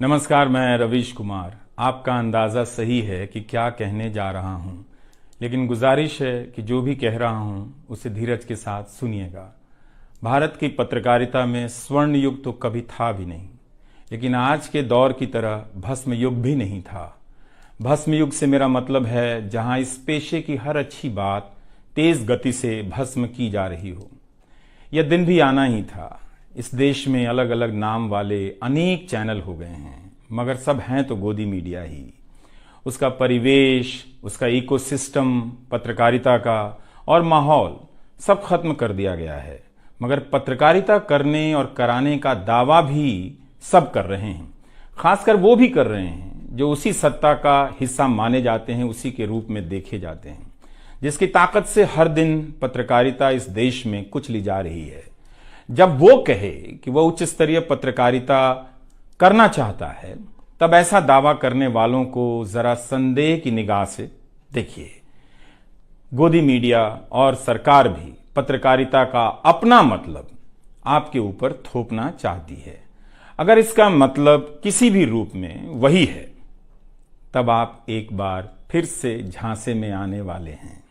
नमस्कार, मैं रवीश कुमार। आपका अंदाज़ा सही है कि क्या कहने जा रहा हूं, लेकिन गुजारिश है कि जो भी कह रहा हूं उसे धीरज के साथ सुनिएगा। भारत की पत्रकारिता में स्वर्ण युग तो कभी था भी नहीं, लेकिन आज के दौर की तरह भस्म युग भी नहीं था। भस्म युग से मेरा मतलब है जहां इस पेशे की हर अच्छी बात तेज गति से भस्म की जा रही हो। यह दिन भी आना ही था। इस देश में अलग अलग नाम वाले अनेक चैनल हो गए हैं, मगर सब हैं तो गोदी मीडिया ही। उसका परिवेश, उसका इकोसिस्टम, पत्रकारिता का और माहौल सब खत्म कर दिया गया है। मगर पत्रकारिता करने और कराने का दावा भी सब कर रहे हैं। खासकर वो भी कर रहे हैं जो उसी सत्ता का हिस्सा माने जाते हैं, उसी के रूप में देखे जाते हैं, जिसकी ताकत से हर दिन पत्रकारिता इस देश में कुचली जा रही है। जब वो कहे कि वह उच्च स्तरीय पत्रकारिता करना चाहता है, तब ऐसा दावा करने वालों को जरा संदेह की निगाह से देखिए। गोदी मीडिया और सरकार भी पत्रकारिता का अपना मतलब आपके ऊपर थोपना चाहती है। अगर इसका मतलब किसी भी रूप में वही है, तब आप एक बार फिर से झांसे में आने वाले हैं।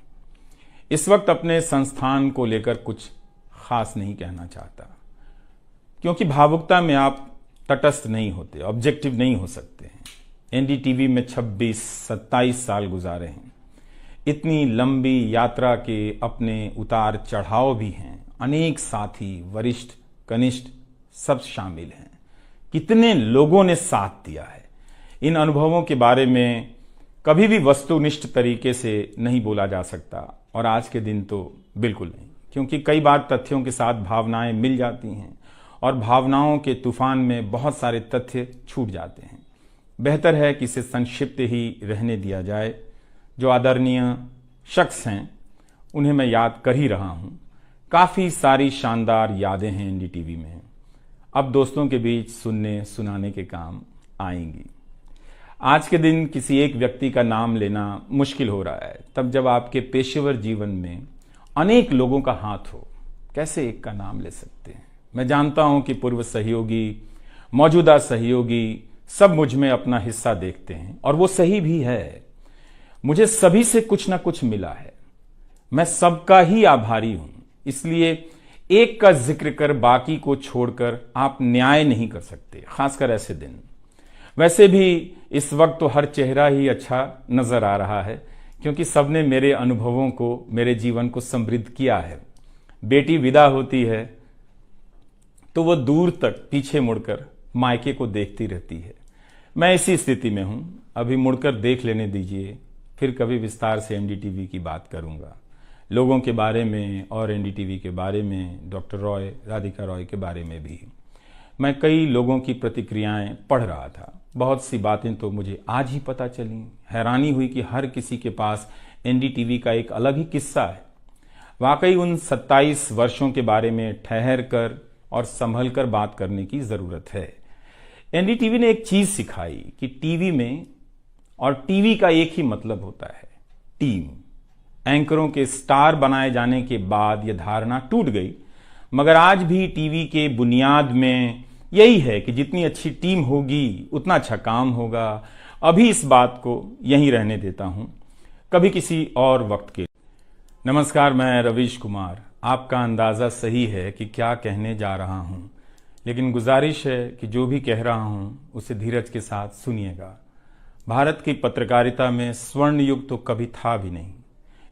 इस वक्त अपने संस्थान को लेकर कुछ खास नहीं कहना चाहता, क्योंकि भावुकता में आप तटस्थ नहीं होते, ऑब्जेक्टिव नहीं हो सकते हैं। एनडीटीवी में 26-27 साल गुजारे हैं। इतनी लंबी यात्रा के अपने उतार चढ़ाव भी हैं। अनेक साथी, वरिष्ठ, कनिष्ठ सब शामिल हैं। कितने लोगों ने साथ दिया है। इन अनुभवों के बारे में कभी भी वस्तुनिष्ठ तरीके से नहीं बोला जा सकता, और आज के दिन तो बिल्कुल नहीं, क्योंकि कई बार तथ्यों के साथ भावनाएं मिल जाती हैं और भावनाओं के तूफान में बहुत सारे तथ्य छूट जाते हैं। बेहतर है कि इसे संक्षिप्त ही रहने दिया जाए। जो आदरणीय शख्स हैं उन्हें मैं याद कर ही रहा हूं। काफ़ी सारी शानदार यादें हैं एनडीटीवी में, अब दोस्तों के बीच सुनने सुनाने के काम आएंगी। आज के दिन किसी एक व्यक्ति का नाम लेना मुश्किल हो रहा है, तब जब आपके पेशेवर जीवन में अनेक लोगों का हाथ हो, कैसे एक का नाम ले सकते हैं। मैं जानता हूं कि पूर्व सहयोगी, मौजूदा सहयोगी सब मुझ में अपना हिस्सा देखते हैं, और वो सही भी है। मुझे सभी से कुछ ना कुछ मिला है। मैं सबका ही आभारी हूं। इसलिए एक का जिक्र कर बाकी को छोड़कर आप न्याय नहीं कर सकते, खासकर ऐसे दिन। वैसे भी इस वक्त तो हर चेहरा ही अच्छा नजर आ रहा है, क्योंकि सबने मेरे अनुभवों को, मेरे जीवन को समृद्ध किया है। बेटी विदा होती है तो वो दूर तक पीछे मुड़कर मायके को देखती रहती है। मैं इसी स्थिति में हूं। अभी मुड़कर देख लेने दीजिए, फिर कभी विस्तार से एनडीटीवी की बात करूंगा, लोगों के बारे में और एनडीटीवी के बारे में, डॉक्टर रॉय, राधिका रॉय के बारे में भी। मैं कई लोगों की प्रतिक्रियाएं पढ़ रहा था। बहुत सी बातें तो मुझे आज ही पता चली। हैरानी हुई कि हर किसी के पास एनडीटीवी का एक अलग ही किस्सा है। वाकई उन 27 वर्षों के बारे में ठहर कर और संभल कर बात करने की जरूरत है। एनडीटीवी ने एक चीज सिखाई कि टीवी में और टीवी का एक ही मतलब होता है, टीम। एंकरों के स्टार बनाए जाने के बाद यह धारणा टूट गई, मगर आज भी टीवी के बुनियाद में यही है कि जितनी अच्छी टीम होगी उतना अच्छा काम होगा। अभी इस बात को यहीं रहने देता हूं, कभी किसी और वक्त के। नमस्कार, मैं रवीश कुमार। आपका अंदाज़ा सही है कि क्या कहने जा रहा हूं, लेकिन गुजारिश है कि जो भी कह रहा हूं उसे धीरज के साथ सुनिएगा। भारत की पत्रकारिता में स्वर्ण युग तो कभी था भी नहीं,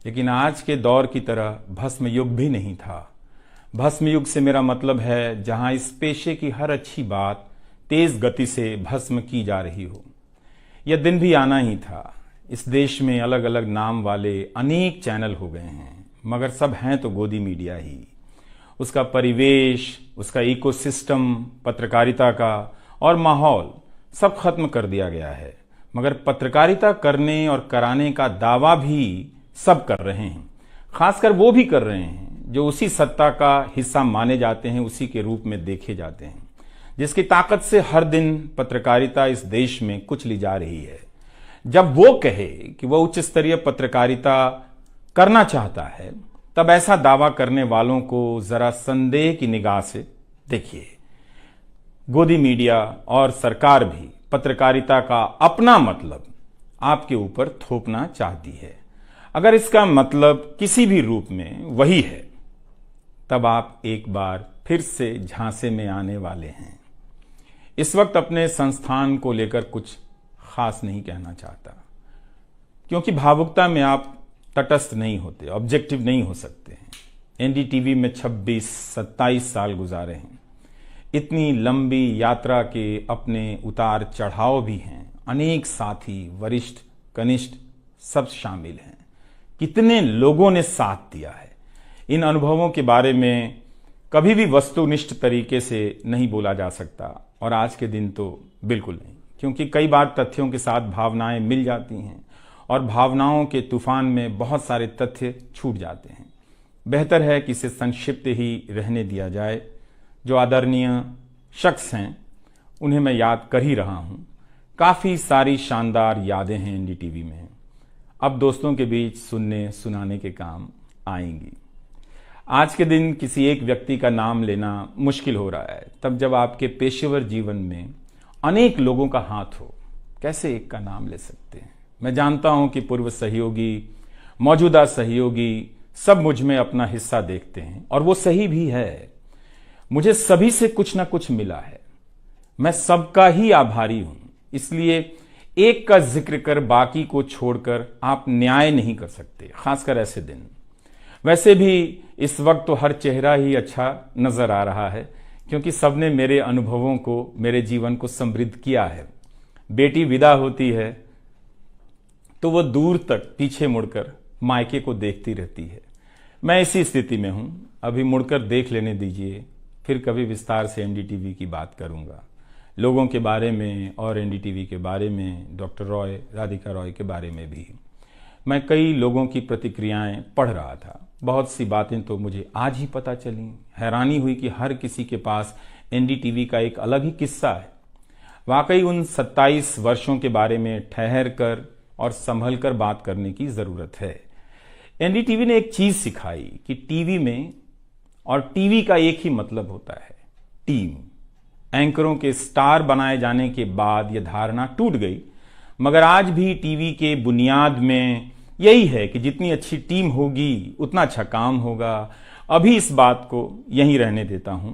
लेकिन आज के दौर की तरह भस्म युग भी नहीं था। भस्म युग से मेरा मतलब है जहां इस पेशे की हर अच्छी बात तेज गति से भस्म की जा रही हो। यह दिन भी आना ही था। इस देश में अलग अलग नाम वाले अनेक चैनल हो गए हैं, मगर सब हैं तो गोदी मीडिया ही। उसका परिवेश, उसका इकोसिस्टम, पत्रकारिता का और माहौल सब खत्म कर दिया गया है। मगर पत्रकारिता करने और कराने का दावा भी सब कर रहे हैं। खासकर वो भी कर रहे हैं जो उसी सत्ता का हिस्सा माने जाते हैं, उसी के रूप में देखे जाते हैं, जिसकी ताकत से हर दिन पत्रकारिता इस देश में कुचली जा रही है। जब वो कहे कि वह उच्च स्तरीय पत्रकारिता करना चाहता है, तब ऐसा दावा करने वालों को जरा संदेह की निगाह से देखिए। गोदी मीडिया और सरकार भी पत्रकारिता का अपना मतलब आपके ऊपर थोपना चाहती है। अगर इसका मतलब किसी भी रूप में वही है, तब आप एक बार फिर से झांसे में आने वाले हैं। इस वक्त अपने संस्थान को लेकर कुछ खास नहीं कहना चाहता, क्योंकि भावुकता में आप तटस्थ नहीं होते, ऑब्जेक्टिव नहीं हो सकते हैं। एनडीटीवी में 26-27 साल गुजारे हैं। इतनी लंबी यात्रा के अपने उतार चढ़ाव भी हैं। अनेक साथी, वरिष्ठ, कनिष्ठ सब शामिल हैं। कितने लोगों ने साथ दिया है। इन अनुभवों के बारे में कभी भी वस्तुनिष्ठ तरीके से नहीं बोला जा सकता, और आज के दिन तो बिल्कुल नहीं, क्योंकि कई बार तथ्यों के साथ भावनाएं मिल जाती हैं और भावनाओं के तूफान में बहुत सारे तथ्य छूट जाते हैं। बेहतर है कि इसे संक्षिप्त ही रहने दिया जाए। जो आदरणीय शख्स हैं उन्हें मैं याद कर ही रहा हूं। काफी सारी शानदार यादें हैं एनडीटीवी में, अब दोस्तों के बीच सुनने सुनाने के काम आएंगी। आज के दिन किसी एक व्यक्ति का नाम लेना मुश्किल हो रहा है, तब जब आपके पेशेवर जीवन में अनेक लोगों का हाथ हो। कैसे एक का नाम ले सकते हैं? मैं जानता हूं कि पूर्व सहयोगी, मौजूदा सहयोगी सब मुझ में अपना हिस्सा देखते हैं, और वो सही भी है। मुझे सभी से कुछ ना कुछ मिला है। मैं सबका ही आभारी हूं। इसलिए एक का जिक्र कर बाकी को छोड़कर आप न्याय नहीं कर सकते, खासकर ऐसे दिन। वैसे भी इस वक्त तो हर चेहरा ही अच्छा नजर आ रहा है, क्योंकि सबने मेरे अनुभवों को, मेरे जीवन को समृद्ध किया है। बेटी विदा होती है तो वो दूर तक पीछे मुड़कर मायके को देखती रहती है। मैं इसी स्थिति में हूं। अभी मुड़कर देख लेने दीजिए, फिर कभी विस्तार से एनडीटीवी की बात करूंगा, लोगों के बारे में और एनडीटीवी के बारे में, डॉक्टर रॉय, राधिका रॉय के बारे में भी। मैं कई लोगों की प्रतिक्रियाएं पढ़ रहा था। बहुत सी बातें तो मुझे आज ही पता चली। हैरानी हुई कि हर किसी के पास एनडीटीवी का एक अलग ही किस्सा है। वाकई उन 27 वर्षों के बारे में ठहर कर और संभल कर बात करने की जरूरत है। एनडीटीवी ने एक चीज सिखाई कि टीवी में और टीवी का एक ही मतलब होता है, टीम। एंकरों के स्टार बनाए जाने के बाद यह धारणा टूट गई, मगर आज भी टीवी के बुनियाद में यही है कि जितनी अच्छी टीम होगी उतना अच्छा काम होगा। अभी इस बात को यहीं रहने देता हूं,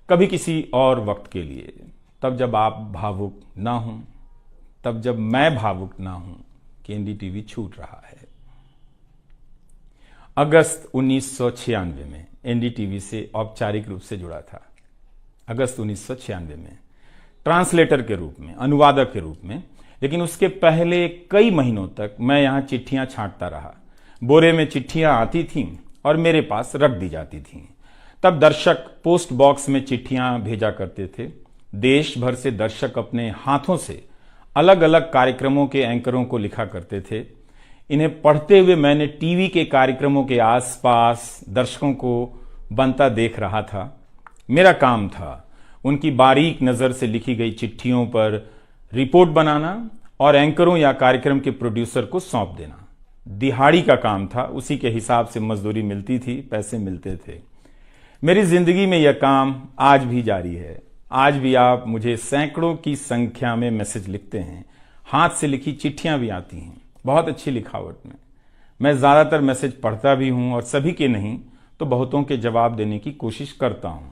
कभी किसी और वक्त के लिए, तब जब आप भावुक ना हों, तब जब मैं भावुक ना हूं कि एनडीटीवी छूट रहा है। अगस्त 1996 में एनडीटीवी से औपचारिक रूप से जुड़ा था। अगस्त 1996 में ट्रांसलेटर के रूप में, अनुवादक के रूप में। लेकिन उसके पहले कई महीनों तक मैं यहां चिट्ठियां छांटता रहा। बोरे में चिट्ठियां आती थीं और मेरे पास रख दी जाती थीं। तब दर्शक पोस्ट बॉक्स में चिट्ठियां भेजा करते थे। देश भर से दर्शक अपने हाथों से अलग अलग कार्यक्रमों के एंकरों को लिखा करते थे। इन्हें पढ़ते हुए मैंने टीवी के कार्यक्रमों के आसपास दर्शकों को बनता देख रहा था। मेरा काम था उनकी बारीक नजर से लिखी गई चिट्ठियों पर रिपोर्ट बनाना और एंकरों या कार्यक्रम के प्रोड्यूसर को सौंप देना। दिहाड़ी का काम था, उसी के हिसाब से मजदूरी मिलती थी, पैसे मिलते थे। मेरी जिंदगी में यह काम आज भी जारी है। आज भी आप मुझे सैकड़ों की संख्या में मैसेज लिखते हैं। हाथ से लिखी चिट्ठियां भी आती हैं, बहुत अच्छी लिखावट में। मैं ज्यादातर मैसेज पढ़ता भी हूं और सभी के नहीं तो बहुतों के जवाब देने की कोशिश करता हूं।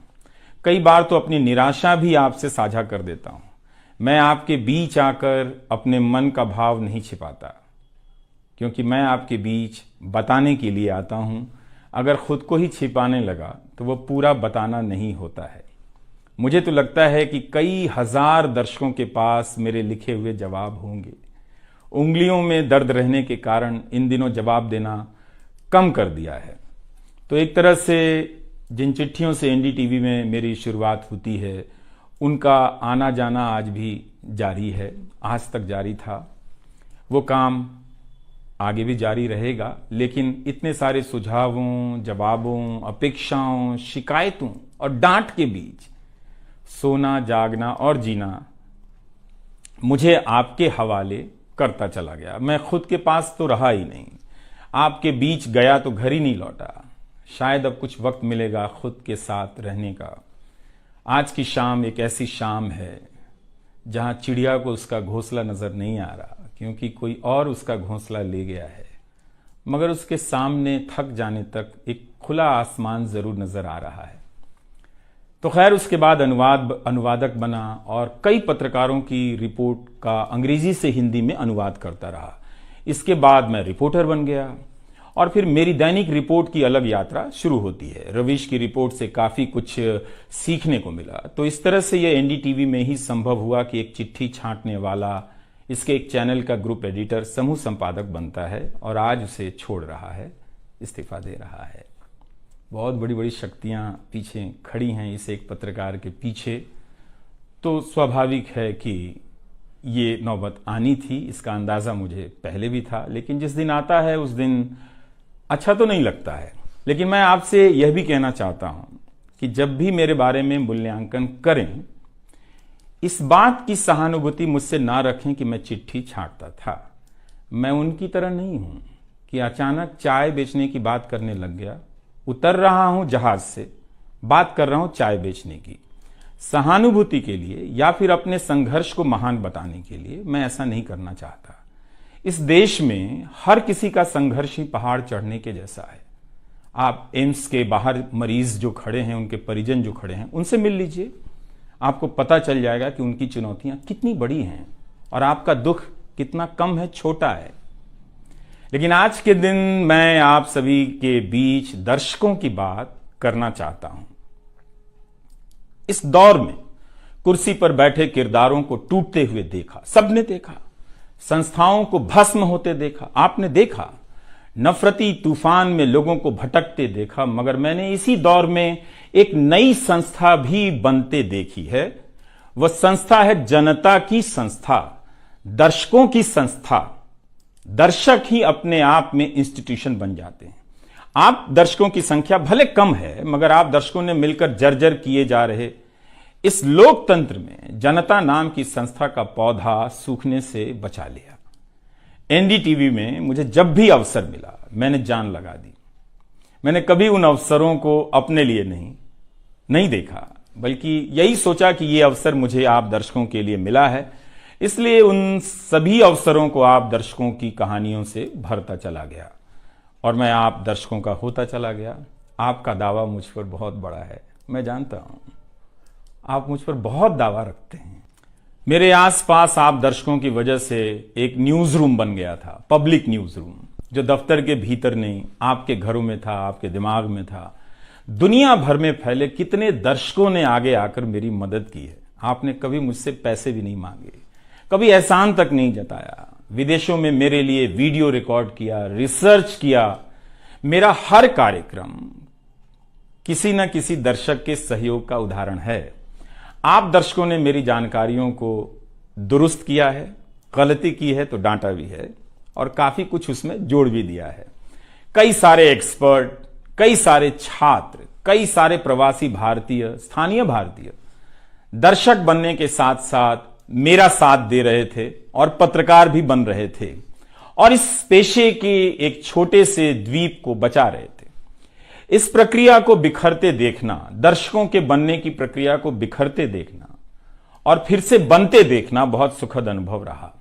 कई बार तो अपनी निराशा भी आपसे साझा कर देता हूं। मैं आपके बीच आकर अपने मन का भाव नहीं छिपाता, क्योंकि मैं आपके बीच बताने के लिए आता हूं। अगर खुद को ही छिपाने लगा तो वो पूरा बताना नहीं होता है। मुझे तो लगता है कि कई हजार दर्शकों के पास मेरे लिखे हुए जवाब होंगे। उंगलियों में दर्द रहने के कारण इन दिनों जवाब देना कम कर दिया है। तो एक तरह से जिन चिट्ठियों से एनडीटीवी में मेरी शुरुआत होती है, उनका आना जाना आज भी जारी है, आज तक जारी था। वो काम आगे भी जारी रहेगा, लेकिन इतने सारे सुझावों, जवाबों, अपेक्षाओं, शिकायतों और डांट के बीच सोना, जागना और जीना मुझे आपके हवाले करता चला गया। मैं खुद के पास तो रहा ही नहीं, आपके बीच गया तो घर ही नहीं लौटा। शायद अब कुछ वक्त मिलेगा खुद के साथ रहने का। आज की शाम एक ऐसी शाम है जहां चिड़िया को उसका घोंसला नजर नहीं आ रहा क्योंकि कोई और उसका घोंसला ले गया है, मगर उसके सामने थक जाने तक एक खुला आसमान जरूर नजर आ रहा है। तो खैर, उसके बाद अनुवादक बना और कई पत्रकारों की रिपोर्ट का अंग्रेजी से हिंदी में अनुवाद करता रहा। इसके बाद मैं रिपोर्टर बन गया और फिर मेरी दैनिक रिपोर्ट की अलग यात्रा शुरू होती है। रवीश की रिपोर्ट से काफी कुछ सीखने को मिला। तो इस तरह से यह एनडीटीवी में ही संभव हुआ कि एक चिट्ठी छांटने वाला इसके एक चैनल का ग्रुप एडिटर समूह संपादक बनता है और आज उसे छोड़ रहा है, इस्तीफा दे रहा है। बहुत बड़ी बड़ी शक्तियां पीछे खड़ी हैं इस एक पत्रकार के पीछे। तो स्वाभाविक है कि ये नौबत आनी थी, इसका अंदाजा मुझे पहले भी था। लेकिन जिस दिन आता है उस दिन अच्छा तो नहीं लगता है। लेकिन मैं आपसे यह भी कहना चाहता हूं कि जब भी मेरे बारे में मूल्यांकन करें, इस बात की सहानुभूति मुझसे ना रखें कि मैं चिट्ठी छांटता था। मैं उनकी तरह नहीं हूं कि अचानक चाय बेचने की बात करने लग गया, उतर रहा हूं जहाज से, बात कर रहा हूं चाय बेचने की। सहानुभूति के लिए या फिर अपने संघर्ष को महान बताने के लिए मैं ऐसा नहीं करना चाहता। इस देश में हर किसी का संघर्ष ही पहाड़ चढ़ने के जैसा है। आप एम्स के बाहर मरीज जो खड़े हैं, उनके परिजन जो खड़े हैं, उनसे मिल लीजिए, आपको पता चल जाएगा कि उनकी चुनौतियां कितनी बड़ी हैं और आपका दुख कितना कम है, छोटा है। लेकिन आज के दिन मैं आप सभी के बीच दर्शकों की बात करना चाहता हूं। इस दौर में कुर्सी पर बैठे किरदारों को टूटते हुए देखा, सबने देखा। संस्थाओं को भस्म होते देखा, आपने देखा। नफरती तूफान में लोगों को भटकते देखा, मगर मैंने इसी दौर में एक नई संस्था भी बनते देखी है। वह संस्था है जनता की संस्था, दर्शकों की संस्था। दर्शक ही अपने आप में इंस्टीट्यूशन बन जाते हैं। आप दर्शकों की संख्या भले कम है, मगर आप दर्शकों ने मिलकर जर्जर किए जा रहे इस लोकतंत्र में जनता नाम की संस्था का पौधा सूखने से बचा लिया। एनडीटीवी में मुझे जब भी अवसर मिला मैंने जान लगा दी। मैंने कभी उन अवसरों को अपने लिए नहीं देखा, बल्कि यही सोचा कि यह अवसर मुझे आप दर्शकों के लिए मिला है, इसलिए उन सभी अवसरों को आप दर्शकों की कहानियों से भरता चला गया और मैं आप दर्शकों का होता चला गया। आपका दावा मुझ पर बहुत बड़ा है, मैं जानता हूं। आप मुझ पर बहुत दावा रखते हैं। मेरे आसपास आप दर्शकों की वजह से एक न्यूज रूम बन गया था, पब्लिक न्यूज रूम, जो दफ्तर के भीतर नहीं, आपके घरों में था, आपके दिमाग में था। दुनिया भर में फैले कितने दर्शकों ने आगे आकर मेरी मदद की है। आपने कभी मुझसे पैसे भी नहीं मांगे, कभी एहसान तक नहीं जताया। विदेशों में मेरे लिए वीडियो रिकॉर्ड किया, रिसर्च किया। मेरा हर कार्यक्रम किसी न किसी दर्शक के सहयोग का उदाहरण है। आप दर्शकों ने मेरी जानकारियों को दुरुस्त किया है, गलती की है तो डांटा भी है और काफी कुछ उसमें जोड़ भी दिया है। कई सारे एक्सपर्ट, कई सारे छात्र, कई सारे प्रवासी भारतीय, स्थानीय भारतीय दर्शक बनने के साथ साथ मेरा साथ दे रहे थे और पत्रकार भी बन रहे थे और इस पेशे के एक छोटे से द्वीप को बचा रहे थे। इस प्रक्रिया को बिखरते देखना, दर्शकों के बनने की प्रक्रिया को बिखरते देखना और फिर से बनते देखना बहुत सुखद अनुभव रहा।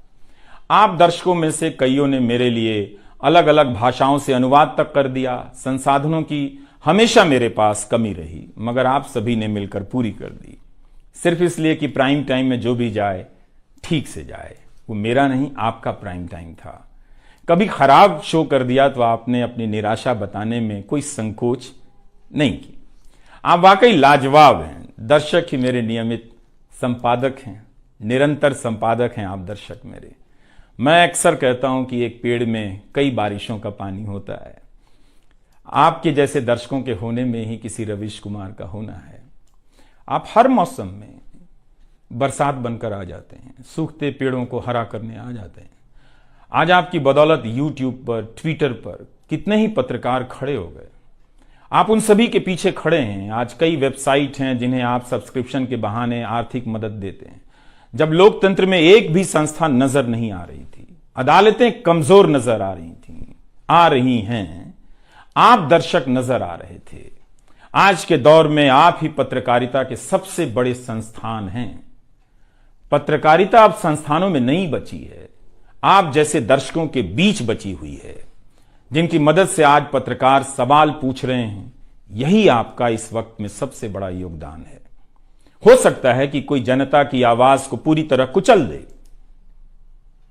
आप दर्शकों में से कईयों ने मेरे लिए अलग अलग भाषाओं से अनुवाद तक कर दिया। संसाधनों की हमेशा मेरे पास कमी रही, मगर आप सभी ने मिलकर पूरी कर दी, सिर्फ इसलिए कि प्राइम टाइम में जो भी जाए ठीक से जाए। वो मेरा नहीं, आपका प्राइम टाइम था। कभी खराब शो कर दिया तो आपने अपनी निराशा बताने में कोई संकोच नहीं की। आप वाकई लाजवाब हैं। दर्शक ही मेरे नियमित संपादक हैं, निरंतर संपादक हैं आप दर्शक मेरे। मैं अक्सर कहता हूं कि एक पेड़ में कई बारिशों का पानी होता है। आपके जैसे दर्शकों के होने में ही किसी रवीश कुमार का होना है। आप हर मौसम में बरसात बनकर आ जाते हैं, सूखते पेड़ों को हरा करने आ जाते हैं। आज आपकी बदौलत यूट्यूब पर, ट्विटर पर कितने ही पत्रकार खड़े हो गए। आप उन सभी के पीछे खड़े हैं। आज कई वेबसाइट हैं जिन्हें आप सब्सक्रिप्शन के बहाने आर्थिक मदद देते हैं। जब लोकतंत्र में एक भी संस्था नजर नहीं आ रही थी, अदालतें कमजोर नजर आ रही थी, आ रही हैं, आप दर्शक नजर आ रहे थे। आज के दौर में आप ही पत्रकारिता के सबसे बड़े संस्थान हैं। पत्रकारिता अब संस्थानों में नहीं बची है, आप जैसे दर्शकों के बीच बची हुई है, जिनकी मदद से आज पत्रकार सवाल पूछ रहे हैं। यही आपका इस वक्त में सबसे बड़ा योगदान है। हो सकता है कि कोई जनता की आवाज को पूरी तरह कुचल दे,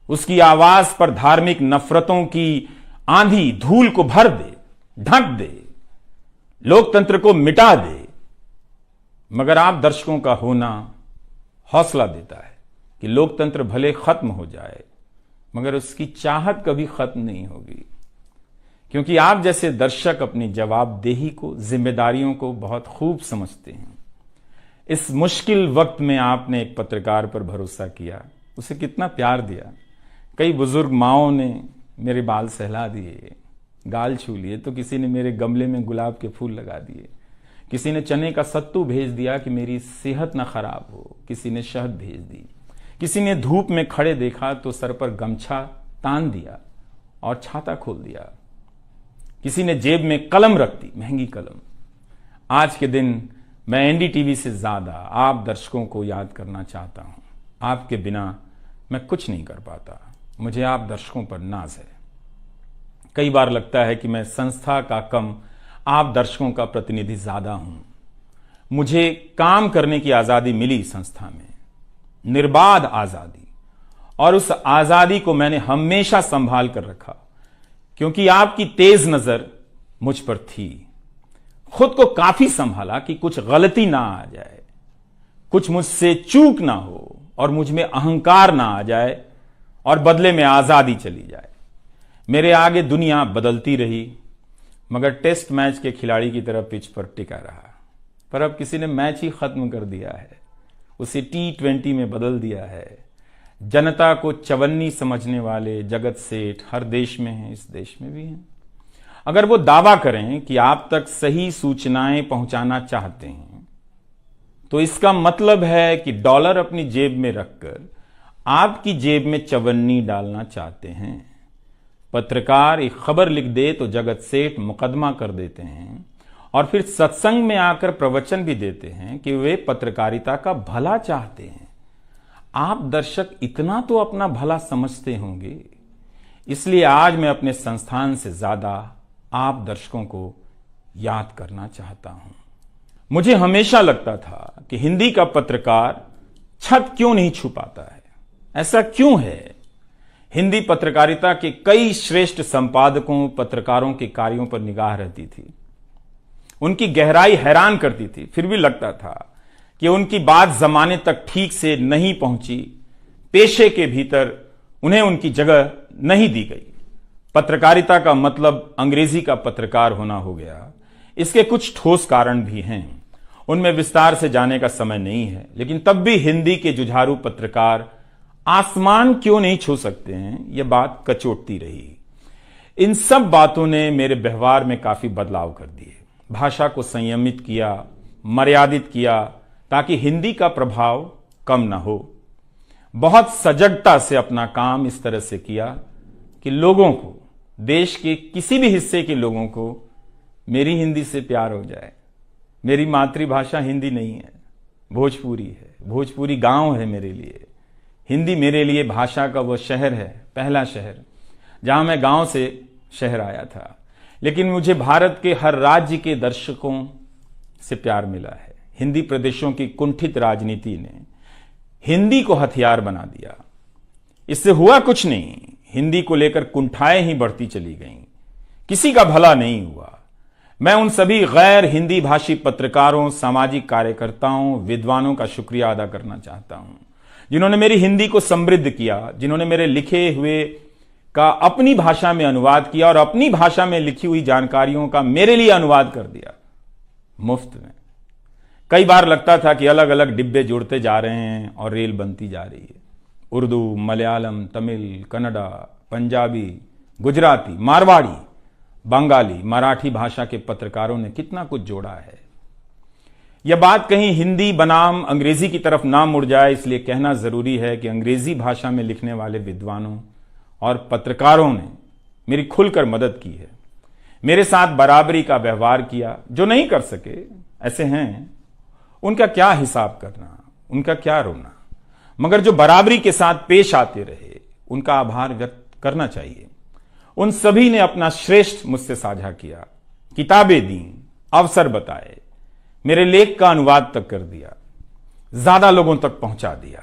उसकी आवाज पर धार्मिक नफरतों की आंधी धूल को भर दे, ढक दे, लोकतंत्र को मिटा दे, मगर आप दर्शकों का होना हौसला देता है कि लोकतंत्र भले खत्म हो जाए मगर उसकी चाहत कभी खत्म नहीं होगी, क्योंकि आप जैसे दर्शक अपनी जवाबदेही को, जिम्मेदारियों को बहुत खूब समझते हैं। इस मुश्किल वक्त में आपने एक पत्रकार पर भरोसा किया, उसे कितना प्यार दिया। कई बुजुर्ग माओं ने मेरे बाल सहला दिए, गाल छू लिए, तो किसी ने मेरे गमले में गुलाब के फूल लगा दिए, किसी ने चने का सत्तू भेज दिया कि मेरी सेहत ना खराब हो, किसी ने शहद भेज दी, किसी ने धूप में खड़े देखा तो सर पर गमछा तान दिया और छाता खोल दिया, किसी ने जेब में कलम रख दी, महंगी कलम। आज के दिन मैं एनडीटीवी से ज्यादा आप दर्शकों को याद करना चाहता हूं। आपके बिना मैं कुछ नहीं कर पाता। मुझे आप दर्शकों पर नाज है। कई बार लगता है कि मैं संस्था का कम, आप दर्शकों का प्रतिनिधि ज्यादा हूं। मुझे काम करने की आजादी मिली संस्था में, निर्बाध आजादी, और उस आजादी को मैंने हमेशा संभाल कर रखा, क्योंकि आपकी तेज नजर मुझ पर थी। खुद को काफी संभाला कि कुछ गलती ना आ जाए, कुछ मुझसे चूक ना हो और मुझ में अहंकार ना आ जाए और बदले में आजादी चली जाए। मेरे आगे दुनिया बदलती रही, मगर टेस्ट मैच के खिलाड़ी की तरह पिच पर टिका रहा। पर अब किसी ने मैच ही खत्म कर दिया है, उसे T20 में बदल दिया है। जनता को चवन्नी समझने वाले जगत सेठ हर देश में हैं, इस देश में भी हैं। अगर वो दावा करें कि आप तक सही सूचनाएं पहुंचाना चाहते हैं, तो इसका मतलब है कि डॉलर अपनी जेब में रखकर आपकी जेब में चवन्नी डालना चाहते हैं। पत्रकार एक खबर लिख दे तो जगत सेठ मुकदमा कर देते हैं और फिर सत्संग में आकर प्रवचन भी देते हैं कि वे पत्रकारिता का भला चाहते हैं। आप दर्शक इतना तो अपना भला समझते होंगे, इसलिए आज मैं अपने संस्थान से ज्यादा आप दर्शकों को याद करना चाहता हूं। मुझे हमेशा लगता था कि हिंदी का पत्रकार छत क्यों नहीं छुपाता है। ऐसा क्यों है? हिंदी पत्रकारिता के कई श्रेष्ठ संपादकों, पत्रकारों के कार्यों पर निगाह रहती थी, उनकी गहराई हैरान करती थी। फिर भी लगता था कि उनकी बात जमाने तक ठीक से नहीं पहुंची, पेशे के भीतर उन्हें उनकी जगह नहीं दी गई। पत्रकारिता का मतलब अंग्रेजी का पत्रकार होना हो गया। इसके कुछ ठोस कारण भी हैं, उनमें विस्तार से जाने का समय नहीं है, लेकिन तब भी हिंदी के जुझारू पत्रकार आसमान क्यों नहीं छू सकते हैं, यह बात कचोटती रही। इन सब बातों ने मेरे व्यवहार में काफी बदलाव कर दिए। भाषा को संयमित किया, मर्यादित किया, ताकि हिंदी का प्रभाव कम ना हो। बहुत सजगता से अपना काम इस तरह से किया कि लोगों को, देश के किसी भी हिस्से के लोगों को मेरी हिंदी से प्यार हो जाए। मेरी मातृभाषा हिंदी नहीं है, भोजपुरी है। भोजपुरी गांव है मेरे लिए। हिंदी मेरे लिए भाषा का वो शहर है, पहला शहर जहां मैं गांव से शहर आया था। लेकिन मुझे भारत के हर राज्य के दर्शकों से प्यार मिला है। हिंदी प्रदेशों की कुंठित राजनीति ने हिंदी को हथियार बना दिया। इससे हुआ कुछ नहीं, हिंदी को लेकर कुंठाएं ही बढ़ती चली गईं, किसी का भला नहीं हुआ। मैं उन सभी गैर हिंदी भाषी पत्रकारों, सामाजिक कार्यकर्ताओं, विद्वानों का शुक्रिया अदा करना चाहता हूं, जिन्होंने मेरी हिंदी को समृद्ध किया, जिन्होंने मेरे लिखे हुए का अपनी भाषा में अनुवाद किया और अपनी भाषा में लिखी हुई जानकारियों का मेरे लिए अनुवाद कर दिया मुफ्त में। कई बार लगता था कि अलग अलग डिब्बे जुड़ते जा रहे हैं और रेल बनती जा रही है। उर्दू, मलयालम, तमिल, कन्नड़ा, पंजाबी, गुजराती, मारवाड़ी, बंगाली, मराठी भाषा के पत्रकारों ने कितना कुछ जोड़ा है। यह बात कहीं हिंदी बनाम अंग्रेजी की तरफ ना मुड़ जाए, इसलिए कहना जरूरी है कि अंग्रेजी भाषा में लिखने वाले विद्वानों और पत्रकारों ने मेरी खुलकर मदद की है, मेरे साथ बराबरी का व्यवहार किया। जो नहीं कर सके, ऐसे हैं, उनका क्या हिसाब करना, उनका क्या रोना। मगर जो बराबरी के साथ पेश आते रहे, उनका आभार व्यक्त करना चाहिए। उन सभी ने अपना श्रेष्ठ मुझसे साझा किया, किताबें दी, अवसर बताए, मेरे लेख का अनुवाद तक कर दिया, ज्यादा लोगों तक पहुंचा दिया।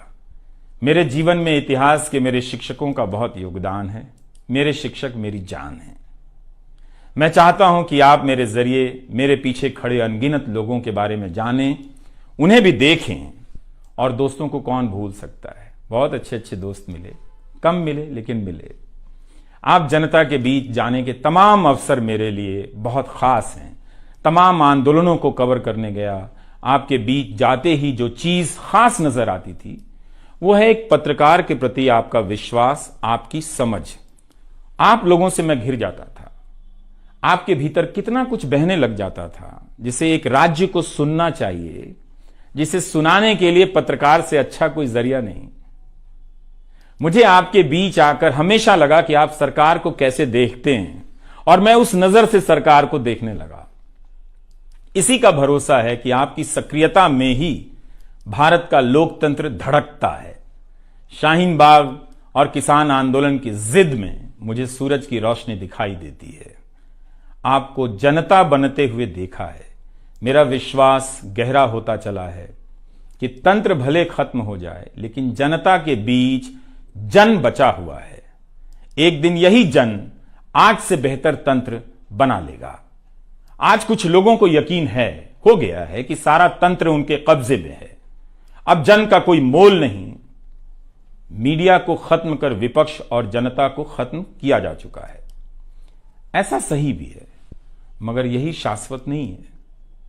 मेरे जीवन में इतिहास के मेरे शिक्षकों का बहुत योगदान है। मेरे शिक्षक मेरी जान है। मैं चाहता हूं कि आप मेरे जरिए मेरे पीछे खड़े अनगिनत लोगों के बारे में जानें, उन्हें भी देखें। और दोस्तों को कौन भूल सकता है, बहुत अच्छे अच्छे दोस्त मिले, कम मिले लेकिन मिले। आप जनता के बीच जाने के तमाम अवसर मेरे लिए बहुत खास हैं। तमाम आंदोलनों को कवर करने गया, आपके बीच जाते ही जो चीज खास नजर आती थी वो है एक पत्रकार के प्रति आपका विश्वास, आपकी समझ। आप लोगों से मैं घिर जाता था। आपके भीतर कितना कुछ बहने लग जाता था, जिसे एक राज्य को सुनना चाहिए, जिसे सुनाने के लिए पत्रकार से अच्छा कोई जरिया नहीं। मुझे आपके बीच आकर हमेशा लगा कि आप सरकार को कैसे देखते हैं, और मैं उस नजर से सरकार को देखने लगा। इसी का भरोसा है कि आपकी सक्रियता में ही भारत का लोकतंत्र धड़कता है। शाहीन बाग और किसान आंदोलन की जिद में मुझे सूरज की रोशनी दिखाई देती है। आपको जनता बनते हुए देखा है। मेरा विश्वास गहरा होता चला है कि तंत्र भले खत्म हो जाए, लेकिन जनता के बीच जन बचा हुआ है। एक दिन यही जन आज से बेहतर तंत्र बना लेगा। आज कुछ लोगों को यकीन हो गया है कि सारा तंत्र उनके कब्जे में है। अब जन का कोई मोल नहीं। मीडिया को खत्म कर विपक्ष और जनता को खत्म किया जा चुका है। ऐसा सही भी है, मगर यही शाश्वत नहीं है।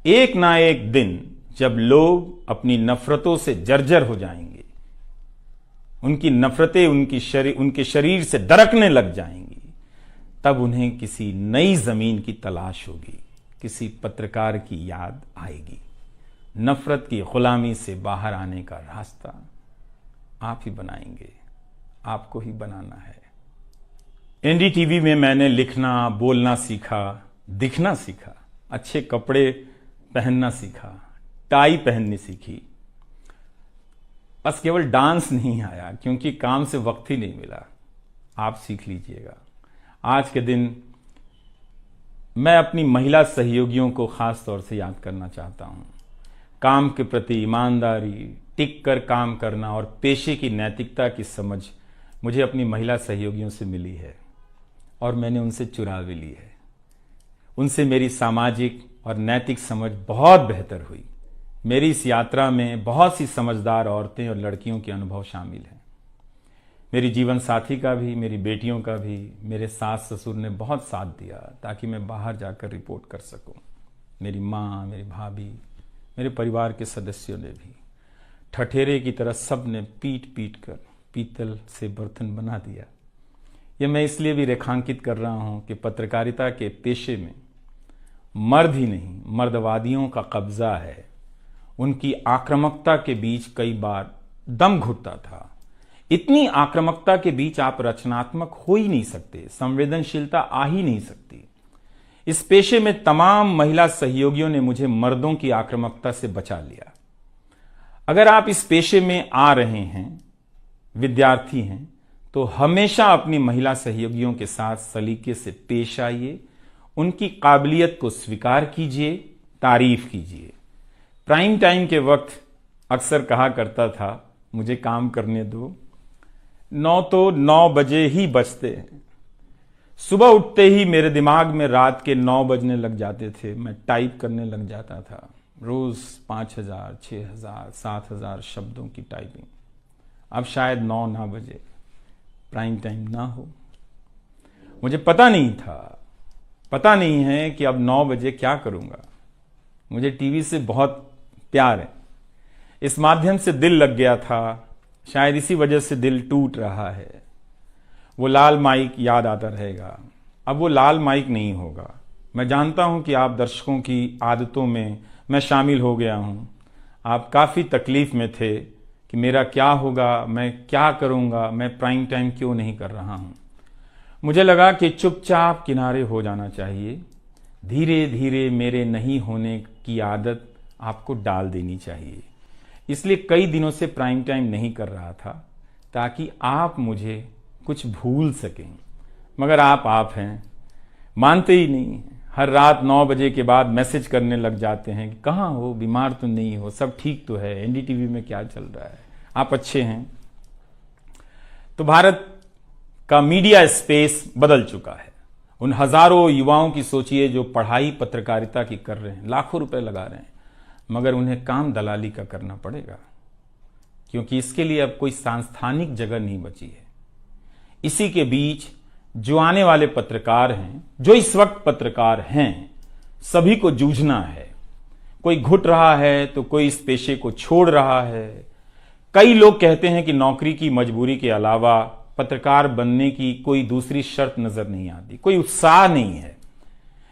एक ना एक दिन जब लोग अपनी नफरतों से जर्जर हो जाएंगे, उनकी नफरतें उनके शरीर से दरकने लग जाएंगी, तब उन्हें किसी नई जमीन की तलाश होगी, किसी पत्रकार की याद आएगी। नफरत की गुलामी से बाहर आने का रास्ता आप ही बनाएंगे, आपको ही बनाना है। एनडीटीवी में मैंने लिखना, बोलना सीखा, दिखना सीखा, अच्छे कपड़े पहनना सीखा, टाई पहननी सीखी। बस केवल डांस नहीं आया, क्योंकि काम से वक्त ही नहीं मिला। आप सीख लीजिएगा। आज के दिन मैं अपनी महिला सहयोगियों को खास तौर से याद करना चाहता हूं। काम के प्रति ईमानदारी, टिक कर काम करना और पेशे की नैतिकता की समझ मुझे अपनी महिला सहयोगियों से मिली है, और मैंने उनसे चुरा भी ली है। उनसे मेरी सामाजिक और नैतिक समझ बहुत बेहतर हुई। मेरी इस यात्रा में बहुत सी समझदार औरतें और लड़कियों के अनुभव शामिल हैं। मेरी जीवन साथी का भी, मेरी बेटियों का भी, मेरे सास ससुर ने बहुत साथ दिया ताकि मैं बाहर जाकर रिपोर्ट कर सकूं। मेरी माँ, मेरी भाभी, मेरे परिवार के सदस्यों ने भी ठठेरे की तरह सब ने पीट पीट कर पीतल से बर्तन बना दिया। यह मैं इसलिए भी रेखांकित कर रहा हूं कि पत्रकारिता के पेशे में मर्द ही नहीं, मर्दवादियों का कब्जा है। उनकी आक्रामकता के बीच कई बार दम घुटता था। इतनी आक्रामकता के बीच आप रचनात्मक हो ही नहीं सकते, संवेदनशीलता आ ही नहीं सकती। इस पेशे में तमाम महिला सहयोगियों ने मुझे मर्दों की आक्रामकता से बचा लिया। अगर आप इस पेशे में आ रहे हैं, विद्यार्थी हैं, तो हमेशा अपनी महिला सहयोगियों के साथ सलीके से पेश आइए, उनकी काबिलियत को स्वीकार कीजिए, तारीफ कीजिए। प्राइम टाइम के वक्त अक्सर कहा करता था, मुझे काम करने दो, 9 तो 9 बजे ही बजते हैं। सुबह उठते ही मेरे दिमाग में रात के 9 बजने लग जाते थे। मैं टाइप करने लग जाता था, रोज 5000, 6000, 7000 शब्दों की टाइपिंग। अब शायद 9 ना बजे, प्राइम टाइम ना हो। मुझे पता नहीं था, पता नहीं है कि अब 9 बजे क्या करूंगा। मुझे टीवी से बहुत प्यार है, इस माध्यम से दिल लग गया था। शायद इसी वजह से दिल टूट रहा है। वो लाल माइक याद आता रहेगा। अब वो लाल माइक नहीं होगा। मैं जानता हूं कि आप दर्शकों की आदतों में मैं शामिल हो गया हूं। आप काफ़ी तकलीफ में थे कि मेरा क्या होगा, मैं क्या करूंगा, मैं प्राइम टाइम क्यों नहीं कर रहा हूं। मुझे लगा कि चुपचाप किनारे हो जाना चाहिए। धीरे धीरे मेरे नहीं होने की आदत आपको डाल देनी चाहिए। इसलिए कई दिनों से प्राइम टाइम नहीं कर रहा था ताकि आप मुझे कुछ भूल सकें, मगर आप हैं, मानते ही नहीं। हर रात 9 बजे के बाद मैसेज करने लग जाते हैं कि कहाँ हो, बीमार तो नहीं हो, सब ठीक तो है, एनडीटीवी में क्या चल रहा है, आप अच्छे हैं। तो भारत का मीडिया स्पेस बदल चुका है। उन हजारों युवाओं की सोचिए जो पढ़ाई पत्रकारिता की कर रहे हैं, लाखों रुपए लगा रहे हैं, मगर उन्हें काम दलाली का करना पड़ेगा, क्योंकि इसके लिए अब कोई सांस्थानिक जगह नहीं बची है। इसी के बीच जो आने वाले पत्रकार हैं, जो इस वक्त पत्रकार हैं, सभी को जूझना है। कोई घुट रहा है तो कोई इस पेशे को छोड़ रहा है। कई लोग कहते हैं कि नौकरी की मजबूरी के अलावा पत्रकार बनने की कोई दूसरी शर्त नजर नहीं आती, कोई उत्साह नहीं है।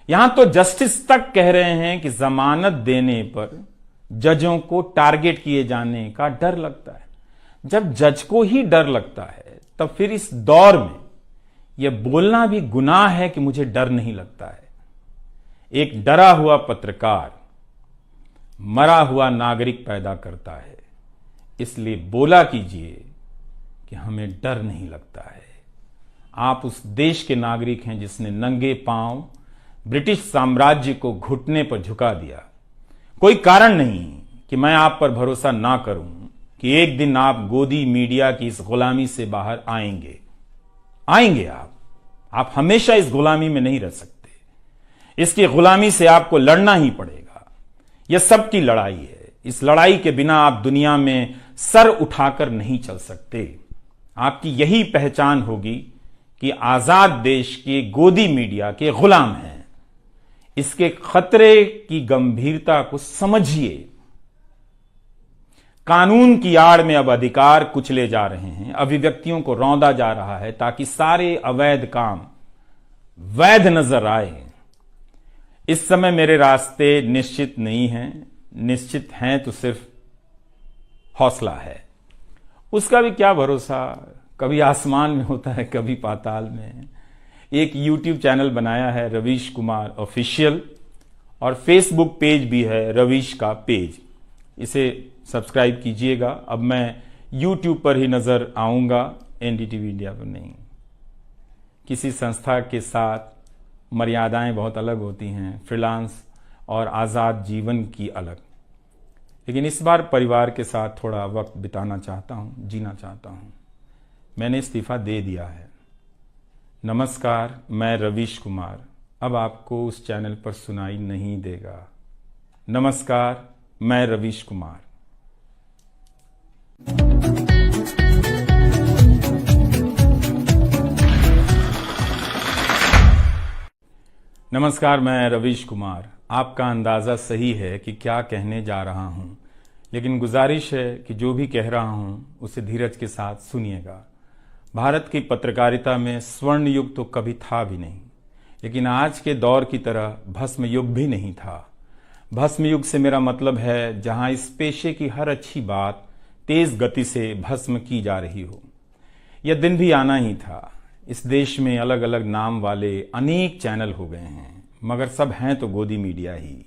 यहां तो जस्टिस तक कह रहे हैं कि जमानत देने पर जजों को टारगेट किए जाने का डर लगता है। जब जज को ही डर लगता है तब फिर इस दौर में यह बोलना भी गुनाह है कि मुझे डर नहीं लगता है। एक डरा हुआ पत्रकार मरा हुआ नागरिक पैदा करता है। इसलिए बोला कीजिए कि हमें डर नहीं लगता है। आप उस देश के नागरिक हैं जिसने नंगे पांव ब्रिटिश साम्राज्य को घुटने पर झुका दिया। कोई कारण नहीं कि मैं आप पर भरोसा ना करूं कि एक दिन आप गोदी मीडिया की इस गुलामी से बाहर आएंगे। आप हमेशा इस गुलामी में नहीं रह सकते। इसकी गुलामी से आपको लड़ना ही पड़ेगा। यह सबकी लड़ाई है। इस लड़ाई के बिना आप दुनिया में सर उठाकर नहीं चल सकते। आपकी यही पहचान होगी कि आजाद देश के गोदी मीडिया के गुलाम हैं। इसके खतरे की गंभीरता को समझिए। कानून की आड़ में अब अधिकार कुचले जा रहे हैं, अभिव्यक्तियों को रौंदा जा रहा है ताकि सारे अवैध काम वैध नजर आए। इस समय मेरे रास्ते निश्चित नहीं हैं, निश्चित हैं तो सिर्फ हौसला है। उसका भी क्या भरोसा, कभी आसमान में होता है, कभी पाताल में। एक YouTube चैनल बनाया है रवीश कुमार ऑफिशियल, और फेसबुक पेज भी है रवीश का पेज। इसे सब्सक्राइब कीजिएगा। अब मैं YouTube पर ही नजर आऊंगा, एनडीटीवी इंडिया पर नहीं। किसी संस्था के साथ मर्यादाएं बहुत अलग होती हैं, फ्रीलांस और आज़ाद जीवन की अलग। लेकिन इस बार परिवार के साथ थोड़ा वक्त बिताना चाहता हूं, जीना चाहता हूं। मैंने इस्तीफा दे दिया है। नमस्कार, मैं रवीश कुमार अब आपको उस चैनल पर सुनाई नहीं देगा। नमस्कार, मैं रवीश कुमार। नमस्कार, मैं रवीश कुमार। आपका अंदाज़ा सही है कि क्या कहने जा रहा हूं, लेकिन गुजारिश है कि जो भी कह रहा हूं उसे धीरज के साथ सुनिएगा। भारत की पत्रकारिता में स्वर्ण युग तो कभी था भी नहीं, लेकिन आज के दौर की तरह भस्म युग भी नहीं था। भस्म युग से मेरा मतलब है जहां इस पेशे की हर अच्छी बात तेज गति से भस्म की जा रही हो। यह दिन भी आना ही था। इस देश में अलग अलग नाम वाले अनेक चैनल हो गए हैं, मगर सब हैं तो गोदी मीडिया ही।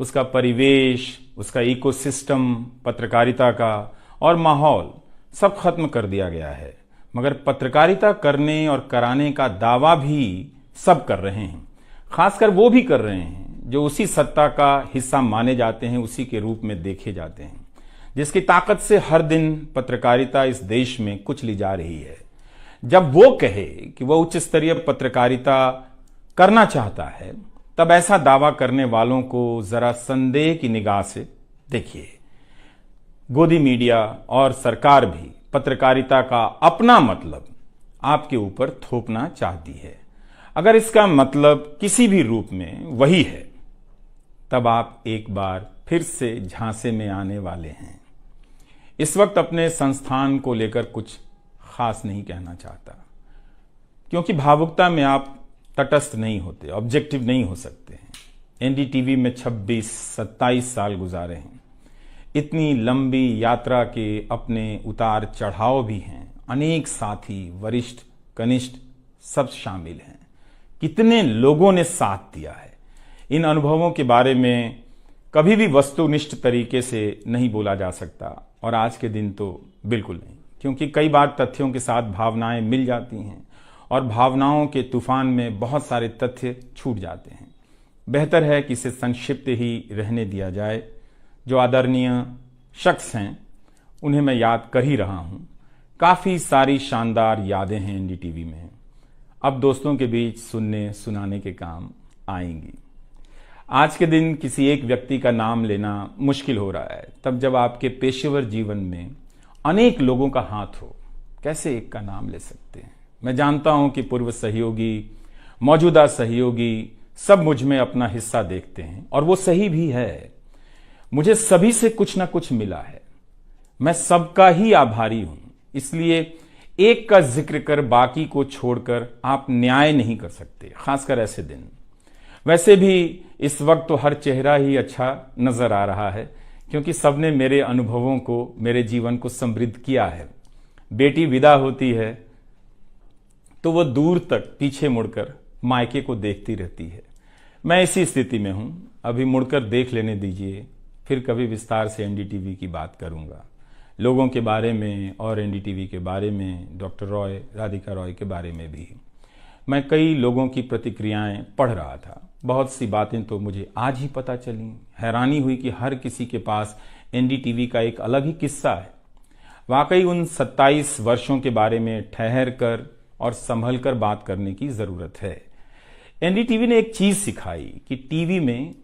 उसका परिवेश, उसका इकोसिस्टम, पत्रकारिता का और माहौल सब खत्म कर दिया गया है। मगर पत्रकारिता करने और कराने का दावा भी सब कर रहे हैं। खासकर वो भी कर रहे हैं जो उसी सत्ता का हिस्सा माने जाते हैं, उसी के रूप में देखे जाते हैं, जिसकी ताकत से हर दिन पत्रकारिता इस देश में कुचली जा रही है। जब वो कहे कि वह उच्च स्तरीय पत्रकारिता करना चाहता है, तब ऐसा दावा करने वालों को जरा संदेह की निगाह से देखिए। गोदी मीडिया और सरकार भी पत्रकारिता का अपना मतलब आपके ऊपर थोपना चाहती है। अगर इसका मतलब किसी भी रूप में वही है, तब आप एक बार फिर से झांसे में आने वाले हैं। इस वक्त अपने संस्थान को लेकर कुछ खास नहीं कहना चाहता, क्योंकि भावुकता में आप तटस्थ नहीं होते, ऑब्जेक्टिव नहीं हो सकते हैं। एनडीटीवी में 26-27 साल गुजारे हैं। इतनी लंबी यात्रा के अपने उतार चढ़ाव भी हैं। अनेक साथी, वरिष्ठ, कनिष्ठ सब शामिल हैं। कितने लोगों ने साथ दिया है। इन अनुभवों के बारे में कभी भी वस्तुनिष्ठ तरीके से नहीं बोला जा सकता, और आज के दिन तो बिल्कुल नहीं, क्योंकि कई बार तथ्यों के साथ भावनाएं मिल जाती हैं और भावनाओं के तूफान में बहुत सारे तथ्य छूट जाते हैं। बेहतर है कि इसे संक्षिप्त ही रहने दिया जाए। जो आदरणीय शख्स हैं उन्हें मैं याद कर ही रहा हूं। काफ़ी सारी शानदार यादें हैं एनडीटीवी में, अब दोस्तों के बीच सुनने सुनाने के काम आएंगी। आज के दिन किसी एक व्यक्ति का नाम लेना मुश्किल हो रहा है, तब जब आपके पेशेवर जीवन में अनेक लोगों का हाथ हो, कैसे एक का नाम ले सकते हैं। मैं जानता हूं कि पूर्व सहयोगी, मौजूदा सहयोगी सब मुझ में अपना हिस्सा देखते हैं, और वो सही भी है। मुझे सभी से कुछ ना कुछ मिला है, मैं सबका ही आभारी हूं। इसलिए एक का जिक्र कर बाकी को छोड़कर आप न्याय नहीं कर सकते, खासकर ऐसे दिन। वैसे भी इस वक्त तो हर चेहरा ही अच्छा नजर आ रहा है, क्योंकि सबने मेरे अनुभवों को, मेरे जीवन को समृद्ध किया है। बेटी विदा होती है तो वह दूर तक पीछे मुड़कर मायके को देखती रहती है। मैं इसी स्थिति में हूं, अभी मुड़कर देख लेने दीजिए, फिर कभी विस्तार से एनडीटीवी की बात करूंगा, लोगों के बारे में और एनडीटीवी के बारे में, डॉक्टर रॉय, राधिका रॉय के बारे में भी। मैं कई लोगों की प्रतिक्रियाएं पढ़ रहा था, बहुत सी बातें तो मुझे आज ही पता चली। हैरानी हुई कि हर किसी के पास एनडीटीवी का एक अलग ही किस्सा है। वाकई उन 27 वर्षों के बारे में ठहर कर और संभल कर बात करने की जरूरत है। एनडीटीवी ने एक चीज सिखाई कि टीवी में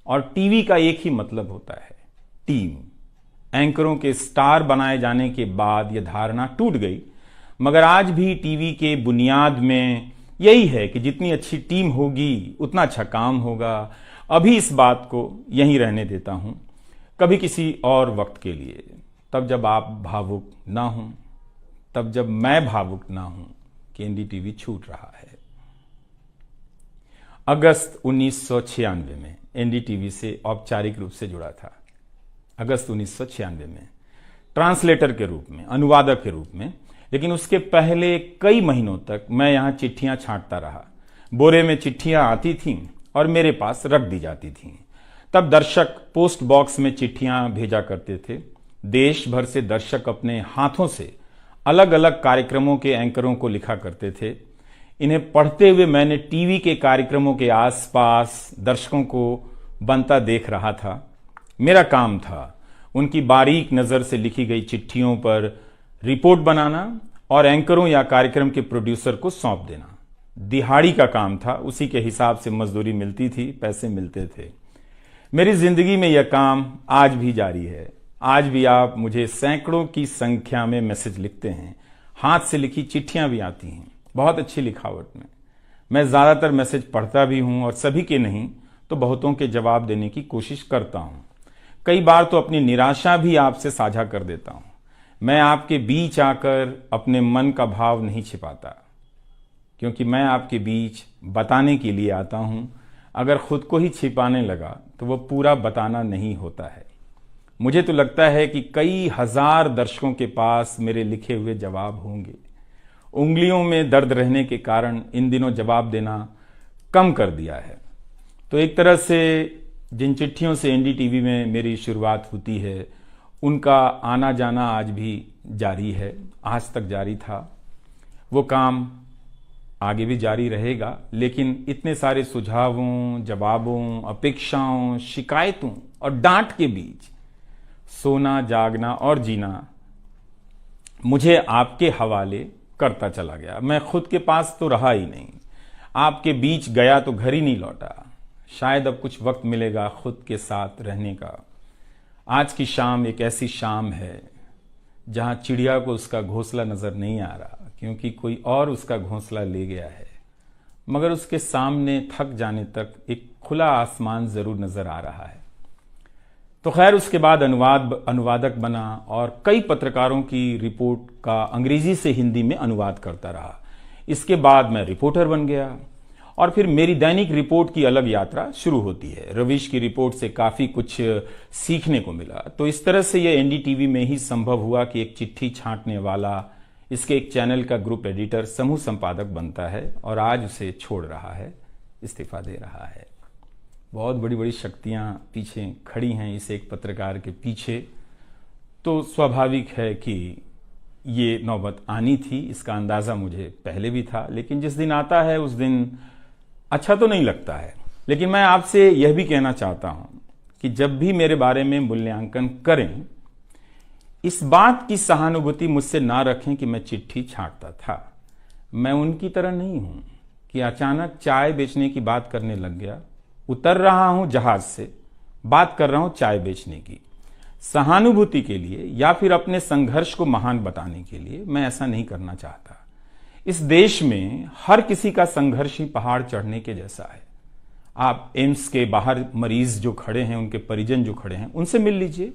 और टीवी का एक ही मतलब होता है, टीम। एंकरों के स्टार बनाए जाने के बाद यह धारणा टूट गई, मगर आज भी टीवी के बुनियाद में यही है कि जितनी अच्छी टीम होगी उतना अच्छा काम होगा। अभी इस बात को यहीं रहने देता हूं, कभी किसी और वक्त के लिए, तब जब आप भावुक ना हों, तब जब मैं भावुक ना हूं कि एनडीटीवी छूट रहा है। अगस्त 1996 में एनडीटीवी से औपचारिक रूप से जुड़ा था। अगस्त 1996 में ट्रांसलेटर के रूप में, अनुवादक के रूप में। लेकिन उसके पहले कई महीनों तक मैं यहां चिट्ठियां छांटता रहा। बोरे में चिट्ठियां आती थीं और मेरे पास रख दी जाती थीं। तब दर्शक पोस्ट बॉक्स में चिट्ठियां भेजा करते थे। देश भर से दर्शक अपने हाथों से अलग अलग कार्यक्रमों के एंकरों को लिखा करते थे। इन्हें पढ़ते हुए मैंने टीवी के कार्यक्रमों के आसपास दर्शकों को बनता देख रहा था। मेरा काम था उनकी बारीक नजर से लिखी गई चिट्ठियों पर रिपोर्ट बनाना और एंकरों या कार्यक्रम के प्रोड्यूसर को सौंप देना। दिहाड़ी का काम था, उसी के हिसाब से मजदूरी मिलती थी, पैसे मिलते थे। मेरी जिंदगी में यह काम आज भी जारी है। आज भी आप मुझे सैकड़ों की संख्या में मैसेज लिखते हैं, हाथ से लिखी चिट्ठियां भी आती हैं, बहुत अच्छी लिखावट में। मैं ज्यादातर मैसेज पढ़ता भी हूं और सभी के नहीं तो बहुतों के जवाब देने की कोशिश करता हूं। कई बार तो अपनी निराशा भी आपसे साझा कर देता हूं। मैं आपके बीच आकर अपने मन का भाव नहीं छिपाता, क्योंकि मैं आपके बीच बताने के लिए आता हूं। अगर खुद को ही छिपाने लगा तो वो पूरा बताना नहीं होता है। मुझे तो लगता है कि कई हजार दर्शकों के पास मेरे लिखे हुए जवाब होंगे। उंगलियों में दर्द रहने के कारण इन दिनों जवाब देना कम कर दिया है। तो एक तरह से जिन चिट्ठियों से एनडीटीवी में मेरी शुरुआत होती है, उनका आना जाना आज भी जारी है, आज तक जारी था। वो काम आगे भी जारी रहेगा, लेकिन इतने सारे सुझावों, जवाबों, अपेक्षाओं, शिकायतों और डांट के बीच सोना, जागना और जीना मुझे आपके हवाले करता चला गया। मैं खुद के पास तो रहा ही नहीं, आपके बीच गया तो घर ही नहीं लौटा। शायद अब कुछ वक्त मिलेगा खुद के साथ रहने का। आज की शाम एक ऐसी शाम है जहां चिड़िया को उसका घोंसला नजर नहीं आ रहा, क्योंकि कोई और उसका घोंसला ले गया है, मगर उसके सामने थक जाने तक एक खुला आसमान जरूर नजर आ रहा है। तो खैर, उसके बाद अनुवादक बना और कई पत्रकारों की रिपोर्ट का अंग्रेजी से हिंदी में अनुवाद करता रहा। इसके बाद मैं रिपोर्टर बन गया और फिर मेरी दैनिक रिपोर्ट की अलग यात्रा शुरू होती है। रवीश की रिपोर्ट से काफी कुछ सीखने को मिला। तो इस तरह से यह एनडीटीवी में ही संभव हुआ कि एक चिट्ठी छांटने वाला इसके एक चैनल का ग्रुप एडिटर, समूह संपादक बनता है और आज उसे छोड़ रहा है, इस्तीफा दे रहा है। बहुत बड़ी बड़ी शक्तियां पीछे खड़ी हैं इस एक पत्रकार के पीछे, तो स्वाभाविक है कि ये नौबत आनी थी। इसका अंदाज़ा मुझे पहले भी था, लेकिन जिस दिन आता है उस दिन अच्छा तो नहीं लगता है। लेकिन मैं आपसे यह भी कहना चाहता हूं कि जब भी मेरे बारे में मूल्यांकन करें, इस बात की सहानुभूति मुझसे ना रखें कि मैं चिट्ठी छांटता था। मैं उनकी तरह नहीं हूं कि अचानक चाय बेचने की बात करने लग गया, उतर रहा हूं जहाज से, बात कर रहा हूं चाय बेचने की। सहानुभूति के लिए या फिर अपने संघर्ष को महान बताने के लिए मैं ऐसा नहीं करना चाहता। इस देश में हर किसी का संघर्ष ही पहाड़ चढ़ने के जैसा है। आप एम्स के बाहर मरीज जो खड़े हैं, उनके परिजन जो खड़े हैं, उनसे मिल लीजिए,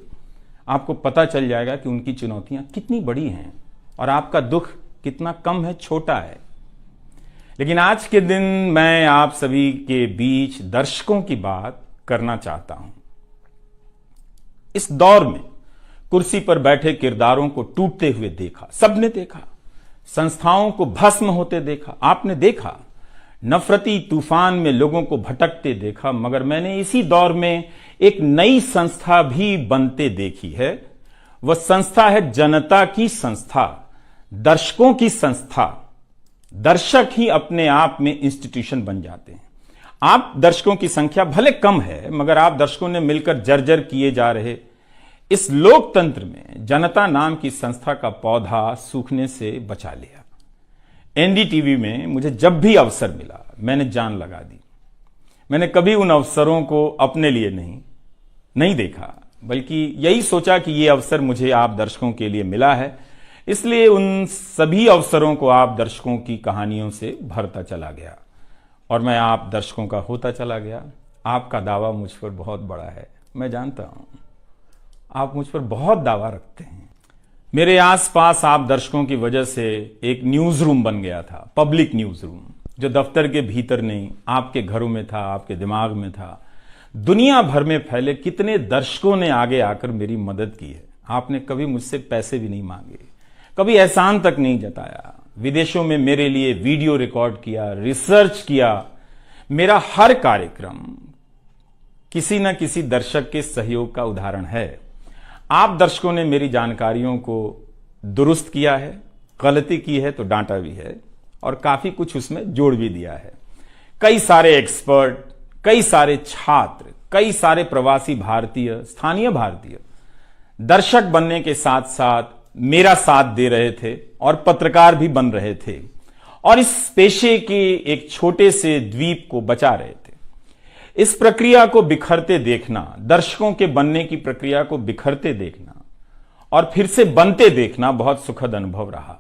आपको पता चल जाएगा कि उनकी चुनौतियां कितनी बड़ी हैं और आपका दुख कितना कम है, छोटा है। लेकिन आज के दिन मैं आप सभी के बीच दर्शकों की बात करना चाहता हूं। इस दौर में कुर्सी पर बैठे किरदारों को टूटते हुए देखा, सबने देखा। संस्थाओं को भस्म होते देखा, आपने देखा। नफरती तूफान में लोगों को भटकते देखा, मगर मैंने इसी दौर में एक नई संस्था भी बनते देखी है। वह संस्था है जनता की संस्था, दर्शकों की संस्था। दर्शक ही अपने आप में इंस्टीट्यूशन बन जाते हैं। आप दर्शकों की संख्या भले कम है, मगर आप दर्शकों ने मिलकर जर्जर किए जा रहे इस लोकतंत्र में जनता नाम की संस्था का पौधा सूखने से बचा लिया। एनडीटीवी में मुझे जब भी अवसर मिला मैंने जान लगा दी। मैंने कभी उन अवसरों को अपने लिए नहीं देखा, बल्कि यही सोचा कि यह अवसर मुझे आप दर्शकों के लिए मिला है, इसलिए उन सभी अवसरों को आप दर्शकों की कहानियों से भरता चला गया और मैं आप दर्शकों का होता चला गया। आपका दावा मुझ पर बहुत बड़ा है, मैं जानता हूं। आप मुझ पर बहुत दावा रखते हैं। मेरे आसपास आप दर्शकों की वजह से एक न्यूज रूम बन गया था, पब्लिक न्यूज रूम, जो दफ्तर के भीतर नहीं, आपके घरों में था, आपके दिमाग में था। दुनिया भर में फैले कितने दर्शकों ने आगे आकर मेरी मदद की है। आपने कभी मुझसे पैसे भी नहीं मांगे, कभी एहसान तक नहीं जताया। विदेशों में मेरे लिए वीडियो रिकॉर्ड किया, रिसर्च किया। मेरा हर कार्यक्रम किसी न किसी दर्शक के सहयोग का उदाहरण है। आप दर्शकों ने मेरी जानकारियों को दुरुस्त किया है, गलती की है तो डांटा भी है और काफी कुछ उसमें जोड़ भी दिया है। कई सारे एक्सपर्ट, कई सारे छात्र, कई सारे प्रवासी भारतीय, स्थानीय भारतीय दर्शक बनने के साथ साथ मेरा साथ दे रहे थे और पत्रकार भी बन रहे थे और इस पेशे के एक छोटे से द्वीप को बचा रहे थे। इस प्रक्रिया को बिखरते देखना, दर्शकों के बनने की प्रक्रिया को बिखरते देखना और फिर से बनते देखना बहुत सुखद अनुभव रहा।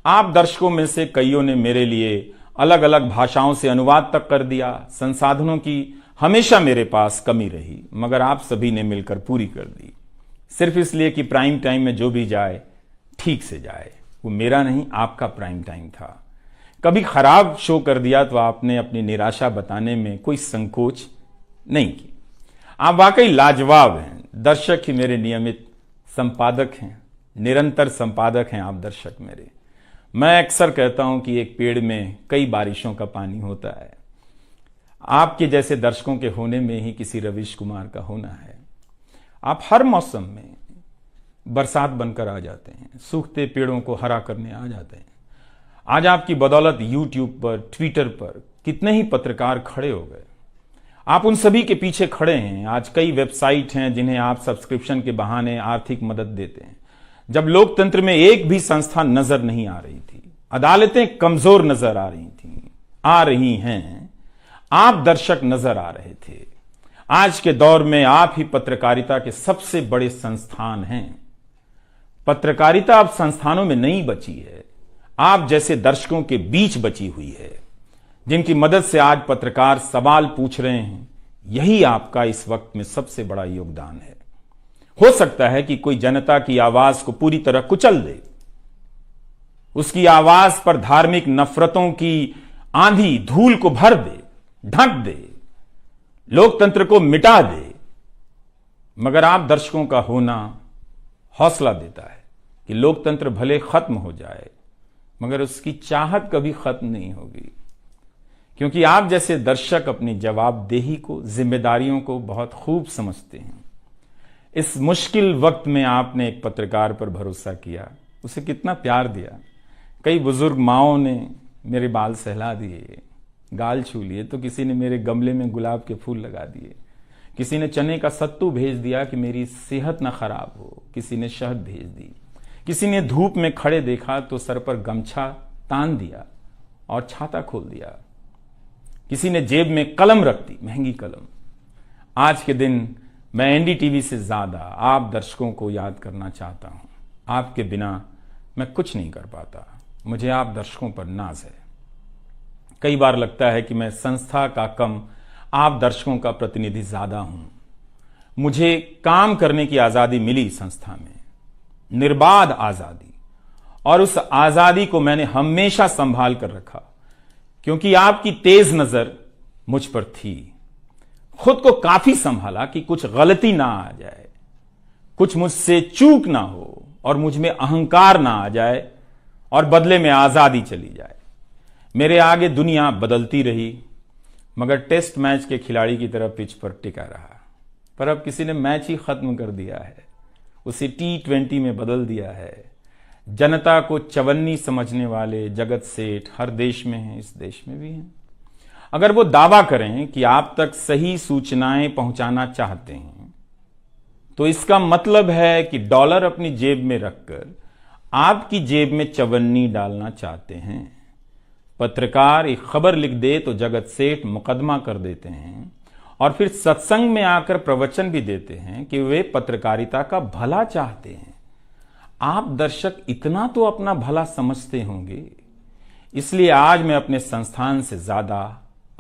आप दर्शकों में से कईयों ने मेरे लिए अलग अलग भाषाओं से अनुवाद तक कर दिया। संसाधनों की हमेशा मेरे पास कमी रही, मगर आप सभी ने मिलकर पूरी कर दी, सिर्फ इसलिए कि प्राइम टाइम में जो भी जाए ठीक से जाए। वो मेरा नहीं, आपका प्राइम टाइम था। कभी खराब शो कर दिया तो आपने अपनी निराशा बताने में कोई संकोच नहीं की। आप वाकई लाजवाब हैं। दर्शक ही मेरे नियमित संपादक हैं, निरंतर संपादक हैं आप दर्शक मेरे। मैं अक्सर कहता हूं कि एक पेड़ में कई बारिशों का पानी होता है। आपके जैसे दर्शकों के होने में ही किसी रवीश कुमार का होना है। आप हर मौसम में बरसात बनकर आ जाते हैं, सूखते पेड़ों को हरा करने आ जाते हैं। आज आपकी बदौलत यूट्यूब पर, ट्विटर पर कितने ही पत्रकार खड़े हो गए। आप उन सभी के पीछे खड़े हैं। आज कई वेबसाइट हैं जिन्हें आप सब्सक्रिप्शन के बहाने आर्थिक मदद देते हैं। जब लोकतंत्र में एक भी संस्था नजर नहीं आ रही थी, अदालतें कमजोर नजर आ रही थी, आ रही हैं, आप दर्शक नजर आ रहे थे। आज के दौर में आप ही पत्रकारिता के सबसे बड़े संस्थान हैं। पत्रकारिता अब संस्थानों में नहीं बची है, आप जैसे दर्शकों के बीच बची हुई है, जिनकी मदद से आज पत्रकार सवाल पूछ रहे हैं। यही आपका इस वक्त में सबसे बड़ा योगदान है। हो सकता है कि कोई जनता की आवाज को पूरी तरह कुचल दे, उसकी आवाज पर धार्मिक नफरतों की आंधी धूल को भर दे, ढक दे, लोकतंत्र को मिटा दे, मगर आप दर्शकों का होना हौसला देता है कि लोकतंत्र भले खत्म हो जाए, मगर उसकी चाहत कभी खत्म नहीं होगी, क्योंकि आप जैसे दर्शक अपनी जवाबदेही को, जिम्मेदारियों को बहुत खूब समझते हैं। इस मुश्किल वक्त में आपने एक पत्रकार पर भरोसा किया, उसे कितना प्यार दिया। कई बुजुर्ग माओं ने मेरे बाल सहला दिए, गाल छू लिए, तो किसी ने मेरे गमले में गुलाब के फूल लगा दिए, किसी ने चने का सत्तू भेज दिया कि मेरी सेहत ना खराब हो, किसी ने शहद भेज दी, किसी ने धूप में खड़े देखा तो सर पर गमछा तान दिया और छाता खोल दिया, किसी ने जेब में कलम रख दी, महंगी कलम। आज के दिन मैं एनडीटीवी से ज्यादा आप दर्शकों को याद करना चाहता हूं। आपके बिना मैं कुछ नहीं कर पाता। मुझे आप दर्शकों पर नाज है। कई बार लगता है कि मैं संस्था का कम, आप दर्शकों का प्रतिनिधि ज्यादा हूं। मुझे काम करने की आजादी मिली संस्था में, निर्बाध आजादी, और उस आजादी को मैंने हमेशा संभाल कर रखा, क्योंकि आपकी तेज नजर मुझ पर थी। खुद को काफी संभाला कि कुछ गलती ना आ जाए, कुछ मुझसे चूक ना हो और मुझ में अहंकार ना आ जाए और बदले में आजादी चली जाए। मेरे आगे दुनिया बदलती रही, मगर टेस्ट मैच के खिलाड़ी की तरह पिच पर टिका रहा। पर अब किसी ने मैच ही खत्म कर दिया है, उसे T20 में बदल दिया है। जनता को चवन्नी समझने वाले जगत सेठ हर देश में हैं, इस देश में भी हैं। अगर वो दावा करें कि आप तक सही सूचनाएं पहुंचाना चाहते हैं, तो इसका मतलब है कि डॉलर अपनी जेब में रखकर आपकी जेब में चवन्नी डालना चाहते हैं। पत्रकार एक खबर लिख दे तो जगत सेठ मुकदमा कर देते हैं और फिर सत्संग में आकर प्रवचन भी देते हैं कि वे पत्रकारिता का भला चाहते हैं। आप दर्शक इतना तो अपना भला समझते होंगे। इसलिए आज मैं अपने संस्थान से ज्यादा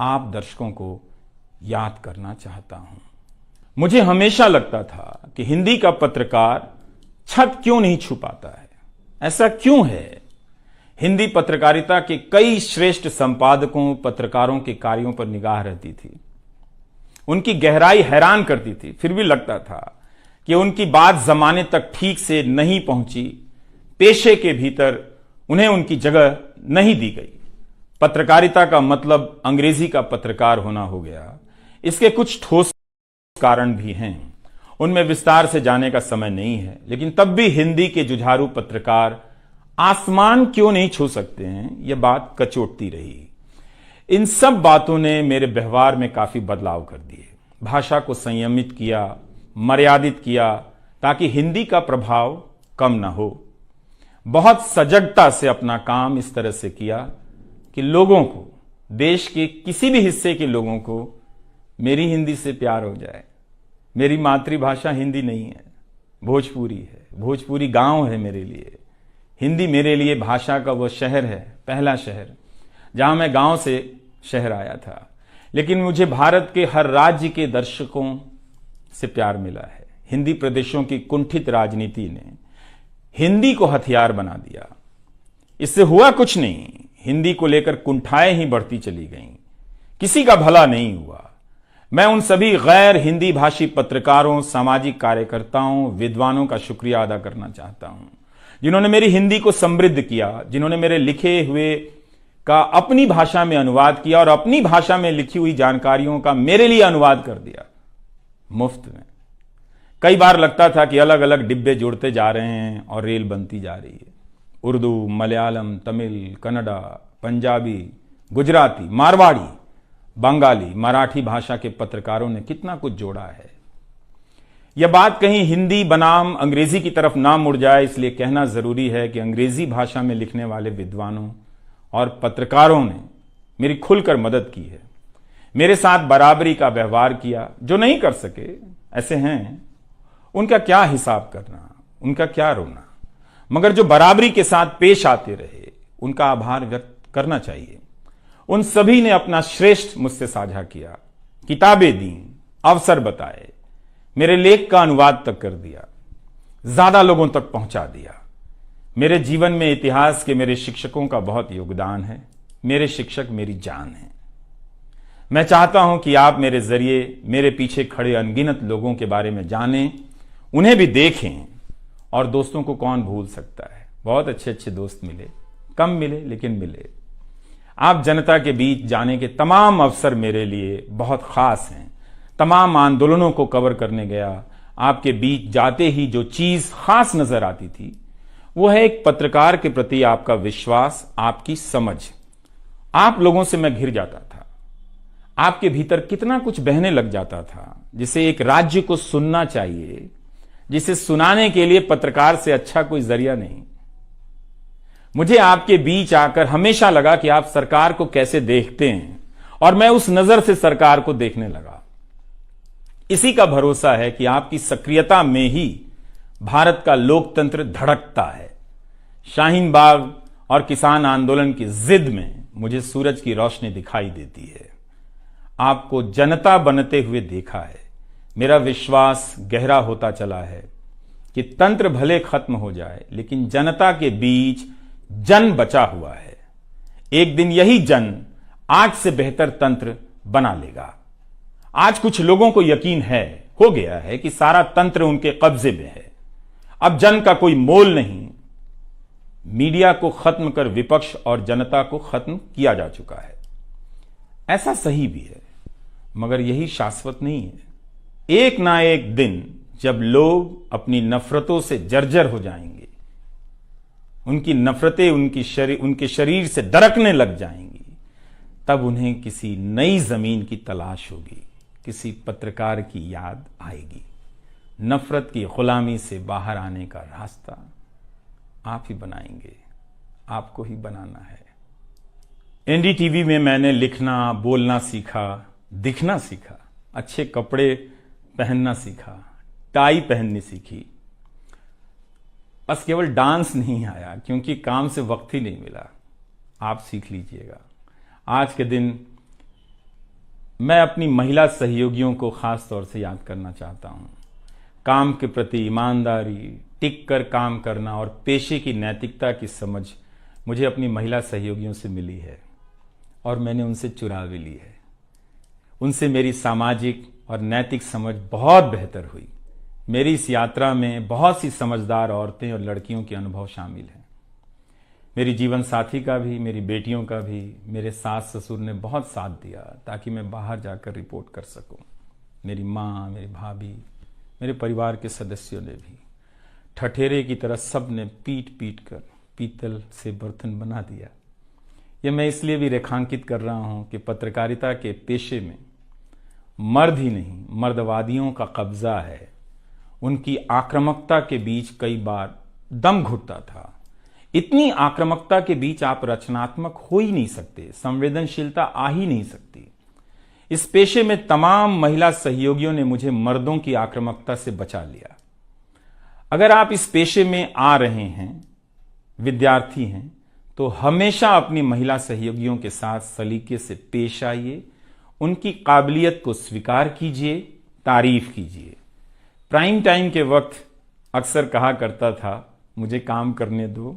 आप दर्शकों को याद करना चाहता हूं। मुझे हमेशा लगता था कि हिंदी का पत्रकार छत क्यों नहीं छू पाता है। ऐसा क्यों है? हिंदी पत्रकारिता के कई श्रेष्ठ संपादकों, पत्रकारों के कार्यों पर निगाह रहती थी। उनकी गहराई हैरान करती थी, फिर भी लगता था कि उनकी बात जमाने तक ठीक से नहीं पहुंची, पेशे के भीतर उन्हें उनकी जगह नहीं दी गई। पत्रकारिता का मतलब अंग्रेजी का पत्रकार होना हो गया। इसके कुछ ठोस कारण भी हैं, उनमें विस्तार से जाने का समय नहीं है। लेकिन तब भी हिंदी के जुझारू पत्रकार आसमान क्यों नहीं छू सकते हैं, यह बात कचोटती रही। इन सब बातों ने मेरे व्यवहार में काफी बदलाव कर दिए। भाषा को संयमित किया, मर्यादित किया, ताकि हिंदी का प्रभाव कम ना हो। बहुत सजगता से अपना काम इस तरह से किया कि लोगों को, देश के किसी भी हिस्से के लोगों को मेरी हिंदी से प्यार हो जाए। मेरी मातृभाषा हिंदी नहीं है, भोजपुरी है। भोजपुरी गांव है मेरे लिए। हिंदी मेरे लिए भाषा का वो शहर है, पहला शहर, जहां मैं गांव से शहर आया था। लेकिन मुझे भारत के हर राज्य के दर्शकों से प्यार मिला है। हिंदी प्रदेशों की कुंठित राजनीति ने हिंदी को हथियार बना दिया। इससे हुआ कुछ नहीं, हिंदी को लेकर कुंठाएं ही बढ़ती चली गईं, किसी का भला नहीं हुआ। मैं उन सभी गैर हिंदी भाषी पत्रकारों, सामाजिक कार्यकर्ताओं, विद्वानों का शुक्रिया अदा करना चाहता हूं, जिन्होंने मेरी हिंदी को समृद्ध किया, जिन्होंने मेरे लिखे हुए का अपनी भाषा में अनुवाद किया और अपनी भाषा में लिखी हुई जानकारियों का मेरे लिए अनुवाद कर दिया, मुफ्त में। कई बार लगता था कि अलग अलग डिब्बे जुड़ते जा रहे हैं और रेल बनती जा रही है। उर्दू, मलयालम, तमिल, कन्नड़ा, पंजाबी, गुजराती, मारवाड़ी, बंगाली, मराठी भाषा के पत्रकारों ने कितना कुछ जोड़ा है। यह बात कहीं हिंदी बनाम अंग्रेजी की तरफ ना मुड़ जाए, इसलिए कहना जरूरी है कि अंग्रेजी भाषा में लिखने वाले विद्वानों और पत्रकारों ने मेरी खुलकर मदद की है, मेरे साथ बराबरी का व्यवहार किया। जो नहीं कर सके, ऐसे हैं, उनका क्या हिसाब करना, उनका क्या रोना, मगर जो बराबरी के साथ पेश आते रहे, उनका आभार व्यक्त करना चाहिए। उन सभी ने अपना श्रेष्ठ मुझसे साझा किया, किताबें दी, अवसर बताए, मेरे लेख का अनुवाद तक कर दिया, ज्यादा लोगों तक पहुंचा दिया। मेरे जीवन में इतिहास के मेरे शिक्षकों का बहुत योगदान है। मेरे शिक्षक मेरी जान है। मैं चाहता हूं कि आप मेरे जरिए मेरे पीछे खड़े अनगिनत लोगों के बारे में जानें, उन्हें भी देखें। और दोस्तों को कौन भूल सकता है, बहुत अच्छे अच्छे दोस्त मिले, कम मिले लेकिन मिले। आप जनता के बीच जाने के तमाम अवसर मेरे लिए बहुत खास हैं। तमाम आंदोलनों को कवर करने गया, आपके बीच जाते ही जो चीज खास नजर आती थी वो है एक पत्रकार के प्रति आपका विश्वास, आपकी समझ। आप लोगों से मैं घिर जाता था। आपके भीतर कितना कुछ बहने लग जाता था, जिसे एक राज्य को सुनना चाहिए, जिसे सुनाने के लिए पत्रकार से अच्छा कोई जरिया नहीं। मुझे आपके बीच आकर हमेशा लगा कि आप सरकार को कैसे देखते हैं, और मैं उस नजर से सरकार को देखने लगा। इसी का भरोसा है कि आपकी सक्रियता में ही भारत का लोकतंत्र धड़कता है। शाहीन बाग और किसान आंदोलन की जिद में मुझे सूरज की रोशनी दिखाई देती है। आपको जनता बनते हुए देखा है। मेरा विश्वास गहरा होता चला है कि तंत्र भले खत्म हो जाए, लेकिन जनता के बीच जन बचा हुआ है। एक दिन यही जन आज से बेहतर तंत्र बना लेगा। आज कुछ लोगों को यकीन हो गया है कि सारा तंत्र उनके कब्जे में है। अब जन का कोई मोल नहीं। मीडिया को खत्म कर विपक्ष और जनता को खत्म किया जा चुका है। ऐसा सही भी है, मगर यही शाश्वत नहीं है। एक ना एक दिन जब लोग अपनी नफरतों से जर्जर हो जाएंगे, उनकी नफरतें उनके शरीर से दरकने लग जाएंगी, तब उन्हें किसी नई जमीन की तलाश होगी, किसी पत्रकार की याद आएगी। नफरत की गुलामी से बाहर आने का रास्ता आप ही बनाएंगे, आपको ही बनाना है। एनडीटीवी में मैंने लिखना, बोलना सीखा, दिखना सीखा, अच्छे कपड़े पहनना सीखा, टाई पहननी सीखी। बस केवल डांस नहीं आया, क्योंकि काम से वक्त ही नहीं मिला। आप सीख लीजिएगा। आज के दिन मैं अपनी महिला सहयोगियों को खास तौर से याद करना चाहता हूं। काम के प्रति ईमानदारी, टिक कर काम करना और पेशे की नैतिकता की समझ मुझे अपनी महिला सहयोगियों से मिली है, और मैंने उनसे चुरा भी ली है। उनसे मेरी सामाजिक और नैतिक समझ बहुत बेहतर हुई। मेरी इस यात्रा में बहुत सी समझदार औरतें और लड़कियों के अनुभव शामिल हैं। मेरी जीवन साथी का भी, मेरी बेटियों का भी, मेरे सास ससुर ने बहुत साथ दिया ताकि मैं बाहर जाकर रिपोर्ट कर सकूं। मेरी माँ, मेरी भाभी, मेरे परिवार के सदस्यों ने भी ठठेरे की तरह सब ने पीट पीट कर पीतल से बर्तन बना दिया। यह मैं इसलिए भी रेखांकित कर रहा हूं कि पत्रकारिता के पेशे में मर्द ही नहीं, मर्दवादियों का कब्जा है। उनकी आक्रामकता के बीच कई बार दम घुटता था। इतनी आक्रामकता के बीच आप रचनात्मक हो ही नहीं सकते, संवेदनशीलता आ ही नहीं सकती। इस पेशे में तमाम महिला सहयोगियों ने मुझे मर्दों की आक्रामकता से बचा लिया। अगर आप इस पेशे में आ रहे हैं, विद्यार्थी हैं, तो हमेशा अपनी महिला सहयोगियों के साथ सलीके से पेश आइए, उनकी काबिलियत को स्वीकार कीजिए, तारीफ कीजिए। प्राइम टाइम के वक्त अक्सर कहा करता था, मुझे काम करने दो,